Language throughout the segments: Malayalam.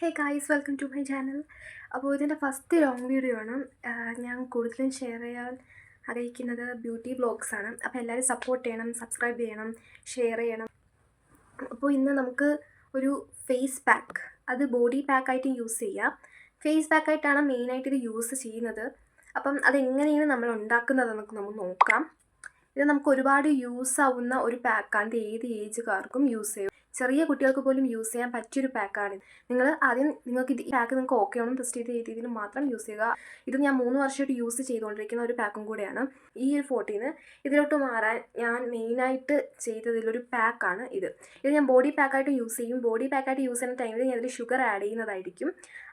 Hey guys, welcome to my channel. അപ്പോൾ ഇതിൻ്റെ ഫസ്റ്റ് ലോങ് വീഡിയോ ആണ്. ഞാൻ കൂടുതലും ഷെയർ ചെയ്യാൻ ആഗ്രഹിക്കുന്നത് ബ്യൂട്ടി വ്ളോഗ്സാണ്. അപ്പോൾ എല്ലാവരും സപ്പോർട്ട് ചെയ്യണം, സബ്സ്ക്രൈബ് ചെയ്യണം, ഷെയർ ചെയ്യണം. അപ്പോൾ ഇന്ന് നമുക്ക് ഒരു ഫേസ് പാക്ക്, അത് ബോഡി പാക്കായിട്ട് യൂസ് ചെയ്യാം. ഫേസ് പാക്കായിട്ടാണ് മെയിനായിട്ട് ഇത് യൂസ് ചെയ്യുന്നത്. അപ്പം അതെങ്ങനെയാണ് നമ്മൾ ഉണ്ടാക്കുന്നത് നമുക്ക് നോക്കാം. ഇത് നമുക്ക് ഒരുപാട് യൂസ് ആവുന്ന ഒരു പാക്കാണ്. ഇത് ഏത് ഏജുകാർക്കും യൂസ് ചെയ്യും. ചെറിയ കുട്ടികൾക്ക് പോലും യൂസ് ചെയ്യാൻ പറ്റിയൊരു പാക്കാണ്. നിങ്ങൾ ആദ്യം നിങ്ങൾക്ക് ഈ പാക്ക് നിങ്ങൾക്ക് ഓക്കെ ആവണം ടെസ്റ്റ് ചെയ്ത് രീതിയിൽ മാത്രം യൂസ് ചെയ്യുക. ഇത് ഞാൻ 3 വർഷമായിട്ട് യൂസ് ചെയ്തുകൊണ്ടിരിക്കുന്ന ഒരു പാക്കും കൂടെയാണ്. ഈ ഒരു ഫോട്ടോയിൽ ഇതിലോട്ട് മാറാൻ ഞാൻ മെയിനായിട്ട് ചെയ്തതിലൊരു പാക്കാണ് ഇത്. ഇത് ഞാൻ ബോഡി പാക്കായിട്ട് യൂസ് ചെയ്യും. ബോഡി പാക്കായിട്ട് യൂസ് ചെയ്യുന്ന ടൈമിൽ ഞാൻ അതിൽ ഷുഗർ ആഡ് ചെയ്യുന്നതായിരിക്കും.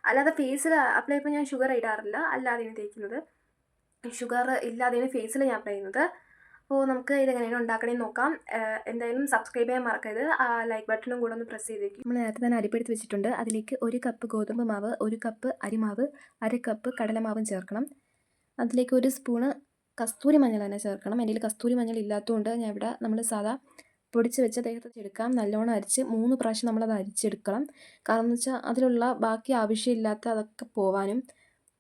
അല്ലാതെ ഫേസിൽ അപ്ലൈ ചെയ്യുമ്പോൾ ഞാൻ ഷുഗർ ഇടാറില്ല. അല്ലാതെയാണ് തേക്കുന്നത്. ഷുഗർ ഇല്ലാതെയാണ് ഫേസിൽ ഞാൻ അപ്ലൈ ചെയ്യുന്നത്. അപ്പോൾ നമുക്ക് ഇതെങ്ങനെയാണ് ഉണ്ടാക്കണമെന്ന് നോക്കാം. എന്തായാലും സബ്സ്ക്രൈബ് ചെയ്യാൻ മറക്കരുത്. ലൈക്ക് ബട്ടണും കൂടെ ഒന്ന് പ്രസ് ചെയ്തേക്കും. നമ്മൾ നേരത്തെ തന്നെ അരിപ്പെടുത്ത് വെച്ചിട്ടുണ്ട്. അതിലേക്ക് 1 കപ്പ് ഗോതമ്പ് മാവ്, 1 കപ്പ് അരിമാവ്, 1/2 കപ്പ് കടലമാവും ചേർക്കണം. അതിലേക്ക് 1 സ്പൂണ് കസ്തൂരി മഞ്ഞൾ തന്നെ ചേർക്കണം. എൻ്റെ കയ്യിൽ കസ്തൂരി മഞ്ഞൾ ഇല്ലാത്തതുകൊണ്ട് ഞാൻ ഇവിടെ നമ്മൾ സാധാ പൊടിച്ച് വെച്ച തേച്ചെടുക്കാം. നല്ലോണം അരിച്ച് 3 പ്രാവശ്യം നമ്മളത് അരിച്ചെടുക്കണം. കാരണം എന്ന് വെച്ചാൽ അതിലുള്ള ബാക്കി ആവശ്യമില്ലാത്ത അതൊക്കെ പോവാനും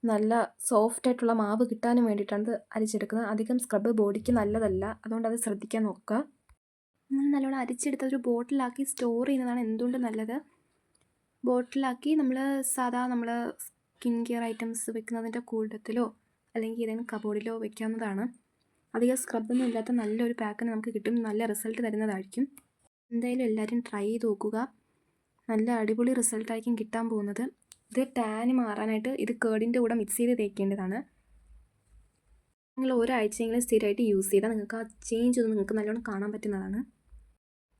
നല്ല സോഫ്റ്റായിട്ടുള്ള മാവ് കിട്ടാനും വേണ്ടിയിട്ടാണ് ഇത് അരിച്ചെടുക്കുന്നത്. അധികം സ്ക്രബ് ബോഡിക്ക് നല്ലതല്ല. അതുകൊണ്ട് അത് ശ്രദ്ധിക്കാൻ നോക്കുക. നമ്മൾ നല്ലോണം അരിച്ചെടുത്ത ഒരു ബോട്ടിലാക്കി സ്റ്റോർ ചെയ്യുന്നതാണ് എന്തുകൊണ്ടും നല്ലത്. ബോട്ടിലാക്കി നമ്മൾ സാധാ നമ്മൾ സ്കിൻ കെയർ ഐറ്റംസ് വെക്കുന്നതിൻ്റെ കൂട്ടത്തിലോ അല്ലെങ്കിൽ ഏതെങ്കിലും കബോർഡിലോ വെക്കാവുന്നതാണ്. അധികം സ്ക്രബൊന്നും ഇല്ലാത്ത നല്ലൊരു പാക്കിന് നമുക്ക് കിട്ടും. നല്ല റിസൾട്ട് തരുന്നതായിരിക്കും. എന്തായാലും എല്ലാവരും ട്രൈ ചെയ്ത് നോക്കുക. നല്ല അടിപൊളി റിസൾട്ടായിരിക്കും കിട്ടാൻ പോകുന്നത്. ഇത് ടാന് മാറാനായിട്ട് ഇത് കേടിൻ്റെ കൂടെ മിക്സ് ചെയ്ത് തേക്കേണ്ടതാണ്. നിങ്ങൾ ഒരാഴ്ചയെങ്കിലും സ്ഥിരമായിട്ട് യൂസ് ചെയ്താൽ നിങ്ങൾക്ക് ആ ചേഞ്ച് ഒന്ന് നിങ്ങൾക്ക് നല്ലോണം കാണാൻ പറ്റുന്നതാണ്.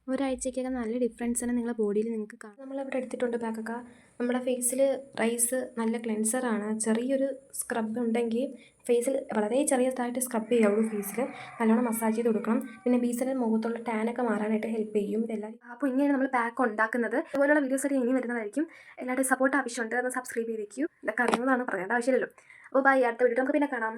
ഒരാഴ്ചയ്ക്കൊക്കെ നല്ല ഡിഫറൻസ് തന്നെ നിങ്ങളുടെ ബോഡിയിൽ നിങ്ങൾക്ക് കാണാം. നമ്മളിവിടെ എടുത്തിട്ടുണ്ട് പാക്കൊക്കെ. നമ്മുടെ ഫേസിൽ റൈസ് നല്ല ക്ലെൻസറാണ്. ചെറിയൊരു സ്ക്രബ് ഉണ്ടെങ്കിൽ ഫേസിൽ വളരെ ചെറിയതായിട്ട് സ്ക്രബ് ചെയ്യാവുള്ളൂ. ഫേസിൽ നല്ലോണം മസാജ് ചെയ്ത് കൊടുക്കണം. പിന്നെ ബീസിൻ്റെ മുഖത്തുള്ള ടാനൊക്കെ മാറാനായിട്ട് ഹെൽപ്പ് ചെയ്യും ഇതെല്ലാം. അപ്പോൾ ഇങ്ങനെയാണ് നമ്മൾ പാക്ക് ഉണ്ടാക്കുന്നത്. അതുപോലുള്ള വീഡിയോസൊക്കെ ഇനി വരുന്നതായിരിക്കും. എല്ലാവരുടെയും സപ്പോർട്ട് ആവശ്യമുണ്ട്. അത് സബ്സ്ക്രൈബ് ചെയ്തേക്കൂ. ഇതൊക്കെ അറിയുന്നതാണ്, പറയേണ്ട ആവശ്യമില്ലല്ലോ. അപ്പോൾ ബൈ. അടുത്ത വീഡിയോ നമുക്ക് പിന്നെ കാണാം.